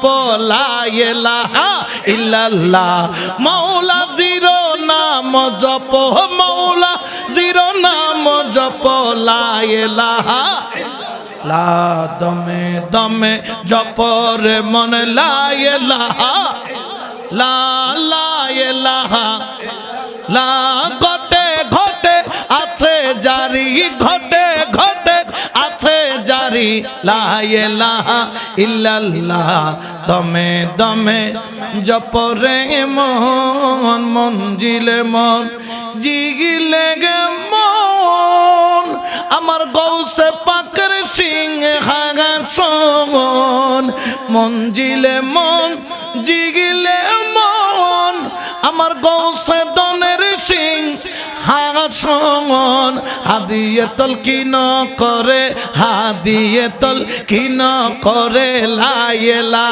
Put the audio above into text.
জপ লা ইলাহা ইল্লাল্লাহ মাওলা জিরো নাম জপ মাওলা জিরো নাম জপ লা ইলাহা লা দমে দমে জপ রে মন লা ইলাহা লা লা ইলাহা লা ঘটে ঘটে আছে জারি ঘটে ঘটে আছে জারি লা ইলাহা ইল্লাল্লাহ দমে দমে জপ রে মন মঞ্জিলে মন জিগিলে গে মন আমার গৌসে পাকের সিংহাসন মঞ্জিলে মন জিগিলে মন আমার গৌসে দনের সিংহাসন হাদিয়ে তলকিন করে হাদিয়ে তলকিন করে লা ইলাহা